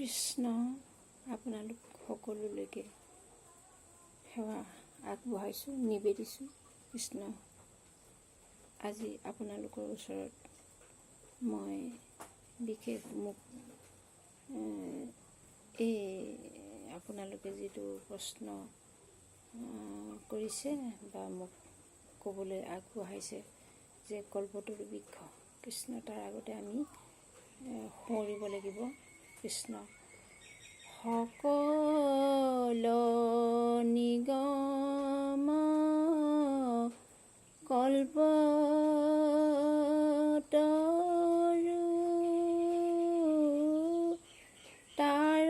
কৃষ্ণ আপোনালোক সকলোলৈকে সেৱা আগবঢ়াইছোঁ, নিবেদিছোঁ। কৃষ্ণ, আজি আপোনালোকৰ ওচৰত মই বিশেষ মোক এই আপোনালোকে যিটো প্ৰশ্ন কৰিছে বা মোক ক'বলৈ আগবঢ়াইছে যে কল্পতৰু বৃক্ষ, কৃষ্ণ, তাৰ আগতে আমি সোঁৱৰিব লাগিব। কৃষ্ণ, সকল নিগম কল্পতৰু তাৰ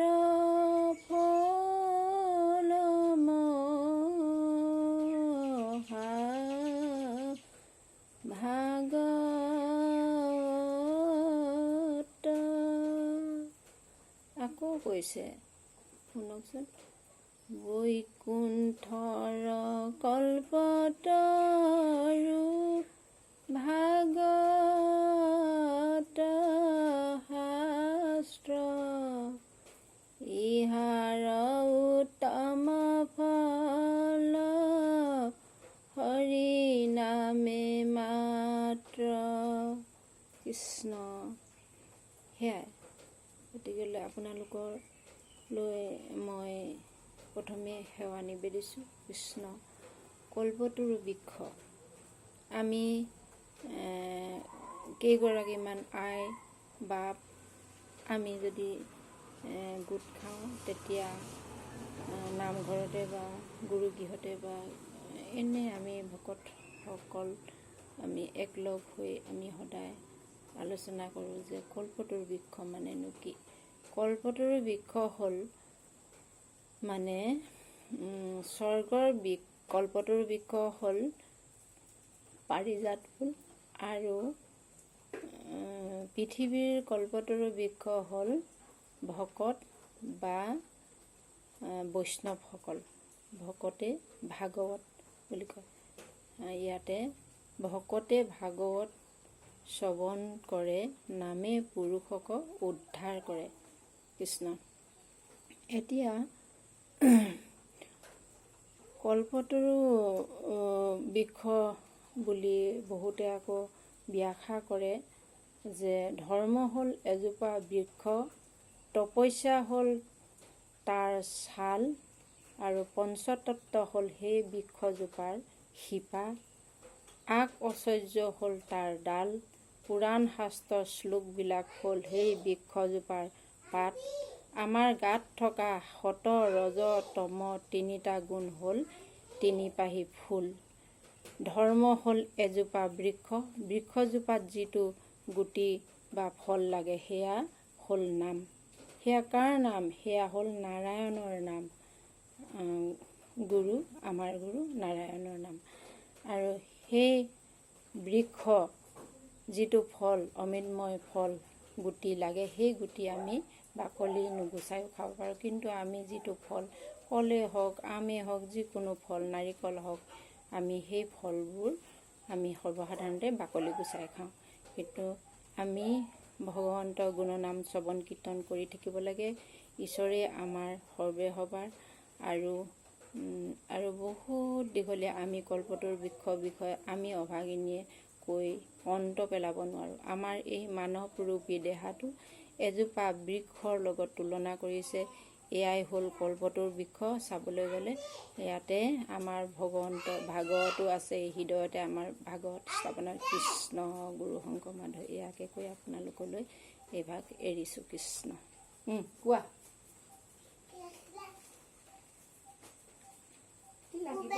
ফল মহা ভাগৱত। আকৌ কৈছে, শুনকচোন। বৈকুণ্ঠৰ কল্পতৰু ভাগৱত শাস্ত্ৰ, ইহাৰ উত্তম ফল হৰি নামে মাত্ৰ। কৃষ্ণ, সেয়াই। গতিকেলৈ আপোনালোকৰ লৈ মই প্ৰথমে সেৱা নিবেদিছোঁ। কৃষ্ণ, কল্পতৰু বৃক্ষ, আমি কেইগৰাকীমান আই বাপ আমি যদি গোট খাওঁ, তেতিয়া নামঘৰতে বা গুৰুগৃহতে বা এনে আমি ভকতসকল আমি একলগ হৈ আমি সদায় আলোচনা কৰোঁ যে কল্পতৰু বৃক্ষ মানেনো কি। কল্পতৰু বৃক্ষ হ'ল মানে স্বৰ্গৰ কল্পতৰু বৃক্ষ হ'ল পাৰিজাত ফুল, আৰু পৃথিৱীৰ কল্পতৰু বৃক্ষ হ'ল ভকত বা বৈষ্ণৱসকল। ভকতে ভাগৱত বুলি কয়। ইয়াতে ভকতে ভাগৱত শ্ৰৱণ কৰে, নামে পুৰুষক উদ্ধাৰ কৰে। কৃষ্ণ, এতিয়া কল্পতৰু বৃক্ষ বুলি বহুতে আকৌ ব্যাখ্যা কৰে যে ধৰ্ম হ'ল এজোপা বৃক্ষ, তপস্যা হ'ল তাৰ ছাল, আৰু পঞ্চতত্ব হ'ল সেই বৃক্ষজোপাৰ শিপা, আক ঐশ্বৰ্য হ'ল তাৰ ডাল, পুৰাণ শাস্ত্ৰৰ শ্লোকবিলাক হ'ল সেই বৃক্ষজোপাৰ পাত, আমাৰ গাত থকা সত ৰজ তম তিনিটা গুণ হ'ল তিনিপাহি ফুল। ধৰ্ম হ'ল এজোপা বৃক্ষ, বৃক্ষজোপাত যিটো গুটি বা ফল লাগে সেয়া হ'ল নাম। সেয়া কাৰ নাম? সেয়া হ'ল নাৰায়ণৰ নাম। গুৰু, আমাৰ গুৰু নাৰায়ণৰ নাম। আৰু সেই বৃক্ষ যিটো ফল, অমৃতময় ফল গুটি লাগে, সেই গুটি আমি বাকলি নুগুচাইও খাব পাৰোঁ। কিন্তু আমি যিটো ফল, কলেই হওক, আমেই হওক, যিকোনো ফল, নাৰিকল হওক, আমি সেই ফলবোৰ আমি সৰ্বসাধাৰণতে বাকলি গুচাই খাওঁ। কিন্তু আমি ভগৱন্তৰ গুণনাম শ্ৰৱণ কীৰ্তন কৰি থাকিব লাগে। ঈশ্বৰে আমাৰ সৰ্বে সবাৰ। আৰু বহুত দীঘলীয়া আমি কল্পতৰু বৃক্ষৰ বিষয়ে আমি অভাগিনীয়ে কৈ অন্ত পেলাব নোৱাৰোঁ। আমাৰ এই মানৱ ৰূপী দেহাটো এজোপা বৃক্ষৰ লগত তুলনা কৰিছে। এয়াই হ'ল কল্পতৰু বৃক্ষ। চাবলৈ গ'লে ইয়াতে আমাৰ ভগৱন্তৰ ভাগৱতো আছে, হৃদয়তে আমাৰ ভাগৱত স্থাপনা। কৃষ্ণ গুৰু শংকৰ মাধৱ, ইয়াকে কৈ আপোনালোকলৈ এইভাগ এৰিছোঁ। কৃষ্ণ। কোৱা, কি লাগিব?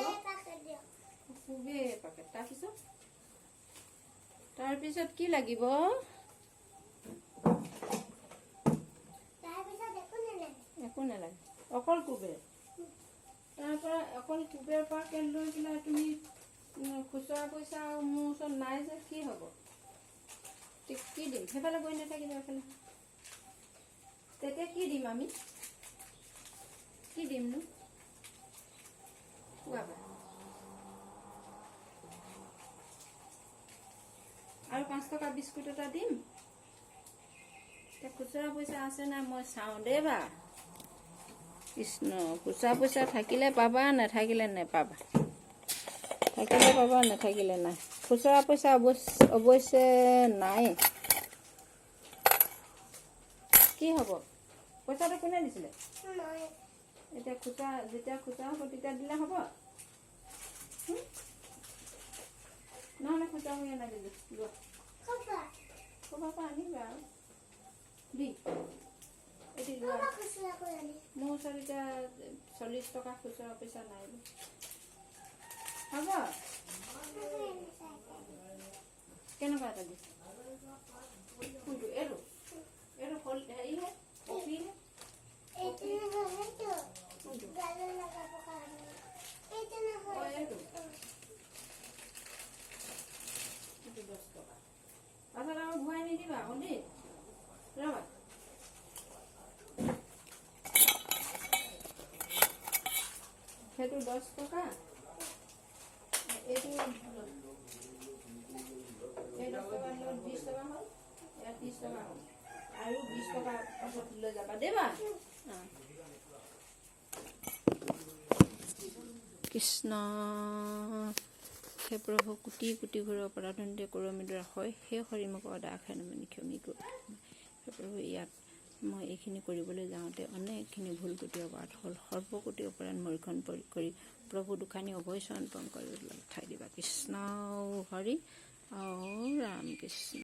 তাৰপিছত কি লাগিব? একো নালাগে, অকল কুবেৰ। তাৰ পৰা অকল কুবেৰ পৰা লৈ পেলাই তুমি খুচুৰা পইচা মোৰ ওচৰত নাই যে কি হ'ব? কি দিম? সেইফালে গৈ নাথাকিবা, এইফালে। তেতিয়া কি দিম আমি? কি দিমনো? কোৱা। আৰু 5 টকা বিস্কুট এটা দিম। খুচুৰা পইচা আছে নাই মই চাওঁ দেই বা। কৃষ্ণ, খুচুৰা পইচা থাকিলে পাবা, নাথাকিলে নেপাবা। থাকিলে পাবা, নাথাকিলে নাই। খুচুৰা পইচা অৱশ্যে নাই। কি হ'ব? পইচাটো কোনে দিছিলে? এতিয়া যেতিয়া খুচুৰা হ'ব তেতিয়া দিলে হ'ব? নহ'লে খুচুৰা হৈ নাদিলে ক'ৰবাৰ পৰা আনিবা আৰু দি এতিয়া মোৰ ওচৰত এতিয়া 40 টকা খুচুৰা পইচা নাই। হ'ব কেনেকুৱা এটা দি কোনটো? এইটো এইটো হেৰিহে কফিহে। এইটো 10 টকা। পাছত আৰু ঘূৰাই নিদিবা আকৌ দেই, ৰ'বা। সেইটো 10 টকা, এইটো এই 10 টকা 20 টকা হ'ল, ইয়াত 30 টকা হ'ল আৰু 20 টকা পাছত লৈ যাবা দেই বা। কৃষ্ণ, হে প্ৰভু, কোটি কোটি ঘূৰৰ অপৰাধন্তে কৰমিদৰা হয়, সেই হৰিমুখ অদাখাই নামানি ক্ষমি কৰ। হে প্ৰভু, ইয়াত মই এইখিনি কৰিবলৈ যাওঁতে অনেকখিনি ভুল কোটি অপৰাধ হ'ল। সৰ্বকোটি অপৰাধ মৰিখন কৰি প্ৰভু দুখানি অভয় চৰণ পংকজ ঠাই দিবা। কৃষ্ণ হৰি ৰাম কৃষ্ণ।